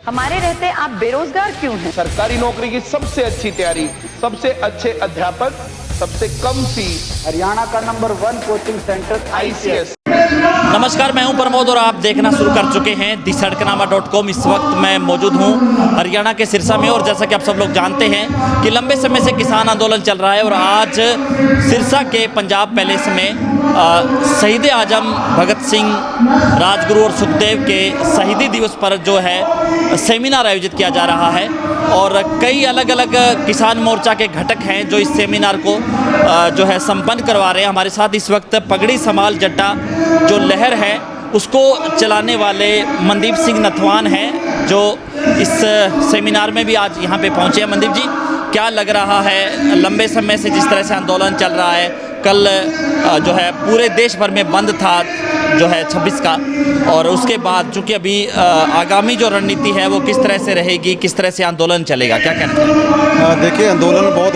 हमारे रहते आप बेरोजगार क्यों हैं? सरकारी नौकरी की सबसे अच्छी तैयारी, सबसे अच्छे अध्यापक, सबसे कम फीस, हरियाणा का नंबर 1 कोचिंग सेंटर ICS। नमस्कार, मैं हूं प्रमोद और आप देखना शुरू कर चुके हैं thesadkanaama.com। इस वक्त मैं मौजूद हूं हरियाणा के सिरसा में और जैसा कि आप सब लोग जानते हैं कि लंबे समय से किसान आंदोलन चल रहा है और आज सिरसा के पंजाब पैलेस में शहीद आजम भगत सिंह, राजगुरु और सुखदेव के शहीदी दिवस पर जो है सेमिनार आयोजित किया जा रहा है और कई अलग अलग किसान मोर्चा के घटक हैं जो इस सेमिनार को जो है संपन्न करवा रहे हैं। हमारे साथ इस वक्त पगड़ी समाल जट्टा जो लहर है उसको चलाने वाले मनदीप सिंह नथवान हैं जो इस सेमिनार में भी आज यहाँ पे पहुँचे हैं। मनदीप जी, क्या लग रहा है, लंबे समय से जिस तरह से आंदोलन चल रहा है, कल जो है पूरे देश भर में बंद था जो है 26 का, और उसके बाद चूँकि अभी आगामी जो रणनीति है वो किस तरह से रहेगी, किस तरह से आंदोलन चलेगा, क्या कहना है? देखिए, आंदोलन बहुत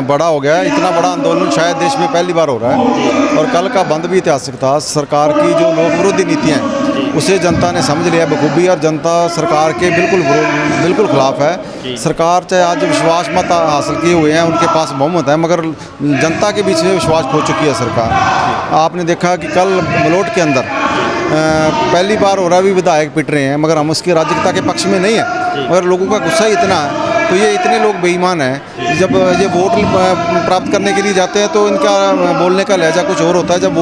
बड़ा हो गया है। इतना बड़ा आंदोलन शायद देश में पहली बार हो रहा है और कल का बंद भी ऐतिहासिक था। सरकार की जो लोक विरोधी नीतियाँ हैं उसे जनता ने समझ लिया बखूबी और जनता सरकार के बिल्कुल खिलाफ है। सरकार चाहे आज विश्वास मत हासिल किए हुए हैं, उनके पास बहुमत है, मगर जनता के बीच में विश्वास खो चुकी है सरकार। आपने देखा कि कल मलोट के अंदर पहली बार हो रहा भी विधायक पिट रहे हैं, मगर हम उसकी राजनीतिकता के पक्ष में नहीं है, मगर लोगों का गुस्सा ही इतना है। तो ये इतने लोग बेईमान हैं। जब ये वोट प्राप्त करने के लिए जाते हैं तो इनका बोलने का लहजा कुछ और होता है, जब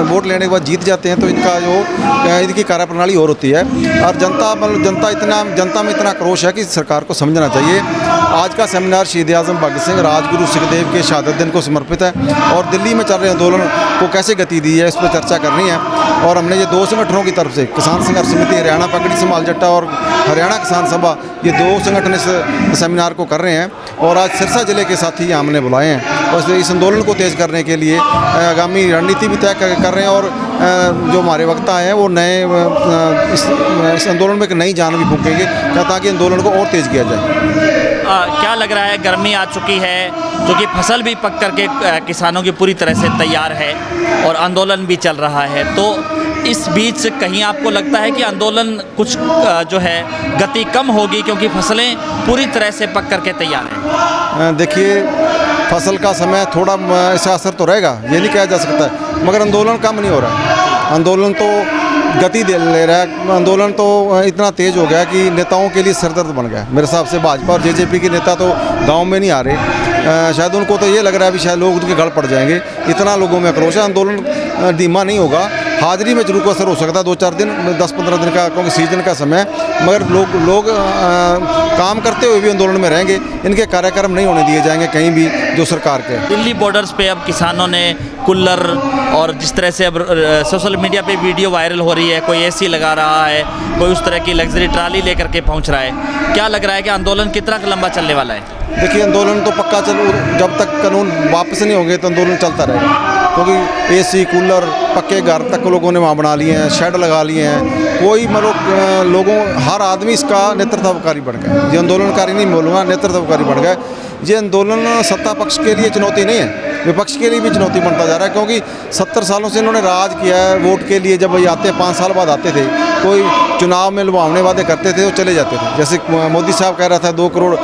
वोट लेने के बाद जीत जाते हैं तो इनकी कार्यप्रणाली और होती है। और जनता में इतना क्रोश है कि सरकार को समझना चाहिए। आज का सेमिनार शहीद आजम भगत सिंह, राजगुरु सुखदेव के शहादत दिन को समर्पित है और दिल्ली में चल रहे आंदोलन को कैसे गति दी है इस पर चर्चा करनी है। और हमने ये 2 संगठनों की तरफ से, किसान संघर्ष समिति हरियाणा पगड़ी समाल जट्टा और हरियाणा किसान सभा, ये 2 संगठन इस सेमिनार को कर रहे हैं और आज सिरसा जिले के साथी हमने बुलाए हैं और इस आंदोलन को तेज़ करने के लिए आगामी रणनीति भी तय कर रहे हैं। और जो हमारे वक्ता हैं वो नए इस आंदोलन में एक नई जान भी फूकेंगे ताकि आंदोलन को और तेज़ किया जाए। क्या लग रहा है, गर्मी आ चुकी है क्योंकि फसल भी पक करके किसानों की पूरी तरह से तैयार है और आंदोलन भी चल रहा है, तो इस बीच कहीं आपको लगता है कि आंदोलन कुछ जो है गति कम होगी क्योंकि फसलें पूरी तरह से पक करके तैयार हैं? देखिए, फसल का समय थोड़ा ऐसा असर तो रहेगा, ये नहीं कहा जा सकता है, मगर आंदोलन कम नहीं हो रहा है। आंदोलन तो गति ले रहा है। आंदोलन तो इतना तेज़ हो गया कि नेताओं के लिए सरदर्द बन गया। मेरे हिसाब से भाजपा और जेजेपी के नेता तो गांव में नहीं आ रहे। शायद उनको तो ये लग रहा है भी शायद लोग उनके गढ़ पड़ जाएंगे, इतना लोगों में आक्रोश है। आंदोलन धीमा नहीं होगा, हाजिरी में जरूर असर हो सकता है 2-4 दिन, 10-15 दिन का, क्योंकि सीजन का समय, मगर लोग काम करते हुए भी आंदोलन में रहेंगे। इनके कार्यक्रम नहीं होने दिए जाएंगे कहीं भी जो सरकार के। दिल्ली बॉर्डर्स पे अब किसानों ने कूलर और जिस तरह से अब सोशल मीडिया पे वीडियो वायरल हो रही है, कोई AC लगा रहा है, कोई उस तरह की लग्जरी ट्राली लेकर के पहुंच रहा है, क्या लग रहा है कि आंदोलन कितना लंबा चलने वाला है? देखिए, आंदोलन तो पक्का जब तक कानून वापस नहीं होंगे तो आंदोलन चलता रहेगा, क्योंकि AC, कूलर, पक्के घर तक लोगों ने वहाँ बना लिए हैं, शेड लगा लिए हैं। कोई हर आदमी इसका नेतृत्वकारी बन गया। ये आंदोलनकारी नहीं बोलूँगा, नेतृत्वकारी बन गया। ये आंदोलन सत्ता पक्ष के लिए चुनौती नहीं है, विपक्ष के लिए भी चुनौती बनता जा रहा है, क्योंकि 70 सालों से इन्होंने राज किया है। वोट के लिए जब ये आते 5 साल बाद आते थे, कोई चुनाव में लुभावने वादे करते थे, वो चले जाते थे। जैसे मोदी साहब कह रहा था 2 करोड़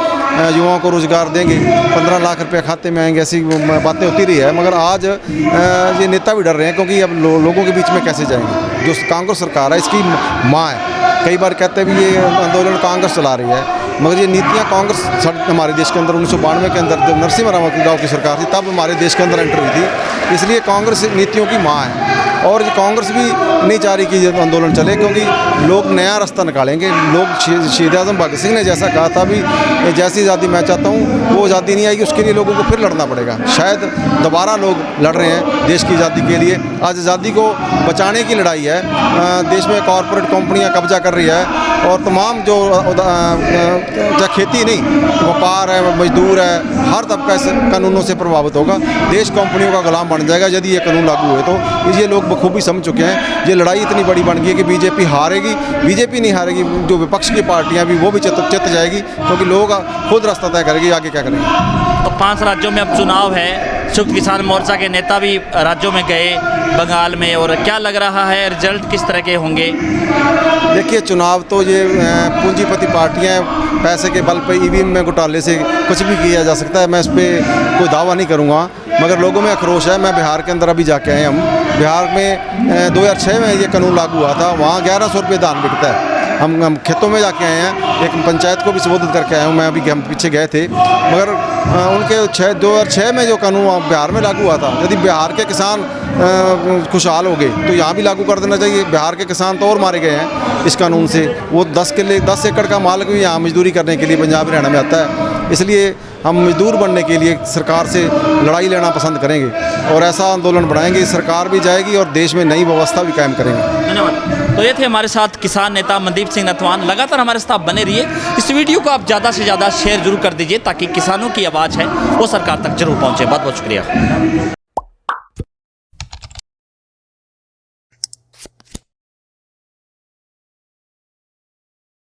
युवाओं को रोज़गार देंगे, 15 लाख रुपये खाते में आएंगे, ऐसी बातें होती रही है। मगर आज ये नेता भी डर रहे हैं, क्योंकि अब लोगों के बीच में कैसे जाएंगे। जो कांग्रेस सरकार है इसकी माँ है। कई बार कहते हैं भी ये आंदोलन कांग्रेस चला रही है, मगर ये नीतियाँ कांग्रेस हमारे देश के अंदर 1992 के अंदर जब नरसिम्हा राव की सरकार थी तब हमारे देश के अंदर एंटर हुई थी। इसलिए कांग्रेस नीतियों की माँ है और ये कांग्रेस भी नहीं चाह रही कि आंदोलन चले, क्योंकि लोग नया रास्ता निकालेंगे। लोग शहीद आजम भगत सिंह ने जैसा कहा था भी जैसी आज़ादी मैं चाहता हूँ वो आज़ादी नहीं आएगी, उसके लिए लोगों को फिर लड़ना पड़ेगा। शायद दोबारा लोग लड़ रहे हैं देश की आज़ादी के लिए। आज आज़ादी को बचाने की लड़ाई है। देश में कॉरपोरेट कंपनियाँ कब्जा कर रही है और तमाम जो चाहे खेती नहीं, व्यापार है, मजदूर है, हर तबका इस कानूनों से प्रभावित होगा। देश कंपनियों का गुलाम बन जाएगा यदि ये कानून लागू हुए तो। ये लोग बखूबी समझ चुके हैं। ये लड़ाई इतनी बड़ी बन गई है कि बीजेपी हारेगी, बीजेपी नहीं हारेगी, जो विपक्ष की पार्टियां भी वो भी चित जाएगी, क्योंकि लोग खुद रास्ता तय करेगी आगे क्या करेंगे। तो 5 राज्यों में अब चुनाव है, संयुक्त किसान मोर्चा के नेता भी राज्यों में गए, बंगाल में, और क्या लग रहा है रिजल्ट किस तरह के होंगे? देखिए, चुनाव तो ये पूंजीपति पार्टियां पैसे के बल पे ईवीएम में घोटाले से कुछ भी किया जा सकता है, मैं इस पर कोई दावा नहीं करूंगा, मगर लोगों में आक्रोश है। मैं बिहार के अंदर अभी जाके आए हम, बिहार में 2006 में ये कानून लागू हुआ था, वहाँ 1100 रुपये धान बिकता है। हम खेतों में जाके आए हैं, एक पंचायत को भी संबोधित करके आया हूँ मैं, अभी हम पीछे गए थे, मगर उनके 2006 में जो कानून बिहार में लागू हुआ था, यदि बिहार के किसान खुशहाल हो गए तो यहाँ भी लागू कर देना चाहिए। बिहार के किसान तो और मारे गए हैं इस कानून से, वो 10 एकड़ का माल भी यहाँ मजदूरी करने के लिए पंजाब हरियाणा में आता है, इसलिए हम मजदूर बनने के लिए सरकार से लड़ाई लेना पसंद करेंगे और ऐसा आंदोलन बढ़ाएंगे, सरकार भी जाएगी और देश में नई व्यवस्था भी कायम करेंगे। धन्यवाद। तो ये थे हमारे साथ किसान नेता मनदीप सिंह नथवान। लगातार हमारे साथ बने रहिए, इस वीडियो को आप ज़्यादा से ज़्यादा शेयर जरूर कर दीजिए ताकि किसानों की आवाज़ है वो सरकार तक जरूर पहुँचे। बहुत बहुत शुक्रिया।